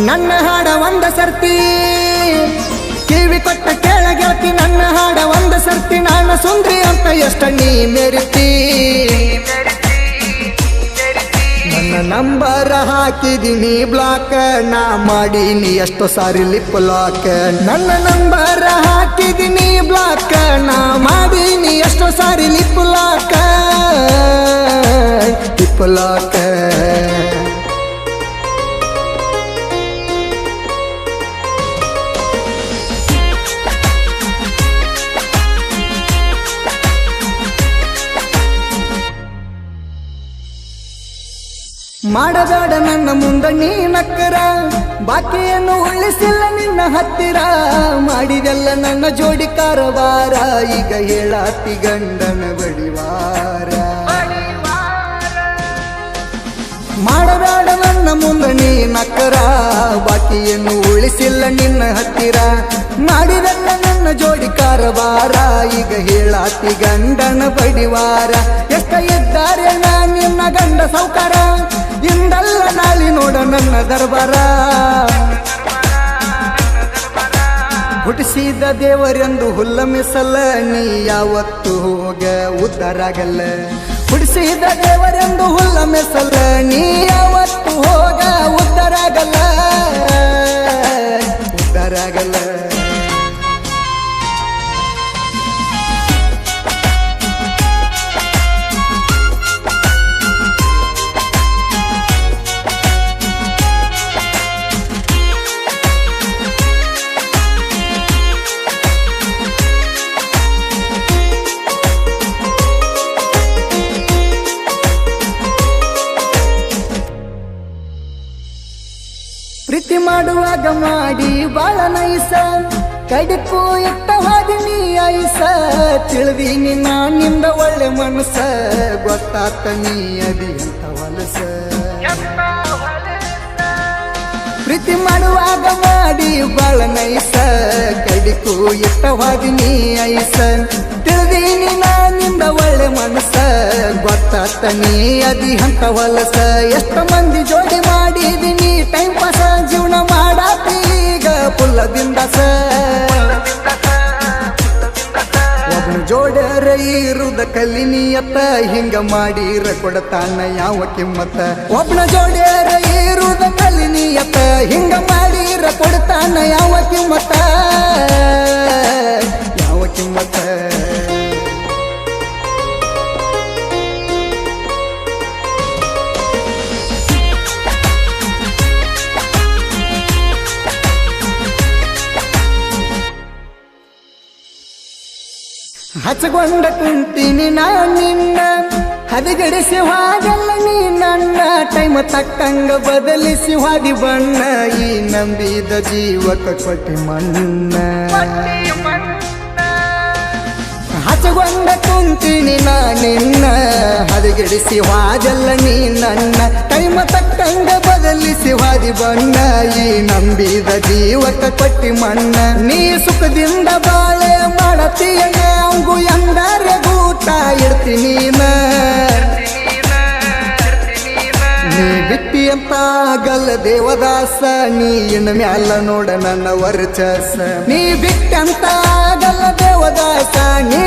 ನನ್ನ ಹಾಡ ಒಂದ ಸರ್ತಿ ಕಿವಿ ಕೊಟ್ಟ ಕೇಳ ಗೆಳತಿ ನನ್ನ ಹಾಡ ಒಂದ ಸರ್ತಿ ನಾನು ಸುಂದ್ರಿ ಅಂತ ಎಷ್ಟ ನೀ ಮೆರಿತಿ ನನ್ನ ನಂಬರ್ ಹಾಕಿದೀನಿ ಬ್ಲಾಕ್ ನಾ ಮಾಡೀನಿ ಎಷ್ಟೋ ಸಾರಿ ಲಿಪ್ ಲಾಕ್ ನನ್ನ ನಂಬರ್ ಹಾಕಿದೀನಿ ಬ್ಲಾಕ್ ನಾ ಮಾಡೀನಿ ಎಷ್ಟೋ ಸಾರಿ ಲಿಪ್ ಲಾಕ್ ಲಿಪ್ ಲಾಕ್ ಮಾಡಬೇಡ ನನ್ನ ಮುಂದ ನೀ ನಕ್ಕರ ಬಾಕಿಯನ್ನು ಉಳಿಸಿಲ್ಲ ನಿನ್ನ ಹತ್ತಿರ ಮಾಡಿದೆಲ್ಲ ನನ್ನ ಜೋಡಿ ಕಾರವಾರ ಈಗ ಹೇಳಾತಿ ಗಂಡನ ಬಡಿವಾರ ಮಾಡಬೇಡ ನನ್ನ ಮುಂದ ನೀ ನಕ್ಕರ ಬಾಕಿಯನ್ನು ಉಳಿಸಿಲ್ಲ ನಿನ್ನ ಹತ್ತಿರ ಮಾಡಿದೆಲ್ಲ ನನ್ನ ಜೋಡಿ ಕಾರವಾರ ಈಗ ಹೇಳಾತಿ ಗಂಡನ ಬಡಿವಾರ ಎಷ್ಟ ಇದ್ದಾರೆ ನಾ ನಿನ್ನ ಗಂಡ ಸೌಕಾರ ಇಂದಲ್ಲ ನಾಳಿ ನೋಡ ನನ್ನ ದರ್ಬಾರ ಹುಟ್ಟಿಸಿದ ದೇವರೆಂದು ಹುಲ್ಲ ಮಿಸಲ್ಲ ನೀ ಯಾವತ್ತು ಹೋಗ ಉದ್ದಾರಾಗಲ್ಲ ಹುಟ್ಟಿಸಿದ ದೇವರೆಂದು ಹುಲ್ಲ ಮಿಸಲ್ಲ ನೀ ಯಾವತ್ತು ಹೋಗ ಉದ್ದಾರಾಗಲ್ಲ ಉದ್ದಾರಾಗಲ್ಲ ಪ್ರೀತಿ ಮಾಡುವಾಗ ಮಾಡಿ ಬಾಳ ನೈಸ ಕಡಿಕು ಇಟ್ಟವಾದಿ ನೀ ಐಸ ತಿಳಿದೀನಿ ನಿಂದ ಒಳ್ಳೆ ಮನಸ್ಸ ಗೊತ್ತಾತ ನೀ ಅದಿ ಅಂತ ವಲಸ ಪ್ರೀತಿ ಮಾಡುವಾಗ ಮಾಡಿ ಬಾಳ ನೈಸ ಕಡಿಕು ಇಟ್ಟವಾದಿ ನೀ ಐಸ ತಿಳಿದೀನಿ ನಿಂದ ಒಳ್ಳೆ ಮನಸ್ಸ ಗೊತ್ತಾತ ನೀ ಅದಿ ಅಂತ ವಲಸ ಎಷ್ಟ ಮಂದಿ ಜೋಡಿ ಮಾಡಿದೀನಿ ಟೈಮ್ ಪಾಸ ಜೀವನ ಮಾಡಾತಿ ಈಗ ಪುಲ್ಲದಿಂದ ಒಬ್ಬನ ಜೋಡ್ಯಾರ ಇರುದ ಕಲಿನಿಯತ್ತ ಹಿಂಗ ಮಾಡಿರ ಕೊಡತಾನ ಯಾವ ಕಿಮ್ಮತ್ತ ಒಬ್ಬನ ಜೋಡ್ಯಾರ ಇರುದ ಕಲಿನಿಯತ್ತ ಹಿಂಗ ಮಾಡಿರ ಕೊಡತಾನ ಯಾವ ಕಿಮ್ಮತ್ತ ಯಾವ ಕಿಮ್ಮತ್ತ ಹಚ್ಚಗೊಂಡ ಕುಂತೀನಿ ನಿನ್ನ ಹದಗೆಡಿಸಿ ಹಾಗಲ್ಲ ನೀ ನನ್ನ ಟೈಮ್ ತಕ್ಕಂಗ ಬದಲಿಸಿ ಹಾದಿ ಬಣ್ಣ ಈ ನಂಬಿದ ಜೀವಕ ಕೊಟ್ಟಿ ಮಣ್ಣ ಹಚ್ಚಗೊಂಡ ಕುಂತೀನಿ ನಿನ್ನ ಹದಗೆಡಿಸಿ ಹಾಗಲ್ಲ ನೀ ನನ್ನ ಟೈಮ್ ತಕ್ಕಂಗ ಬದಲಿಸಿ ಹಾದಿ ಬಣ್ಣ ಈ ನಂಬಿದ ಜೀವಕ ಕೊಟ್ಟಿ ಮಣ್ಣ ನೀ ಸುಖದಿಂದ ಬಾಳೆ ಮಾಡತೀಯ ಅಂಗು ಎಂದರೆ ಗೂಟ ಇಡ್ತೀನಿ ನೀ ಬಿಟ್ಟಿ ಅಂತ ಆಗಲ್ಲ ದೇವದಾಸ ನೀ ಇನ್ನ ಮ್ಯಾಲ ನೋಡ ನನ್ನ ವರ್ಚಸ ನೀ ಬಿಟ್ಟಂತ ಆಗಲ್ಲ ದೇವದಾಸ ನೀ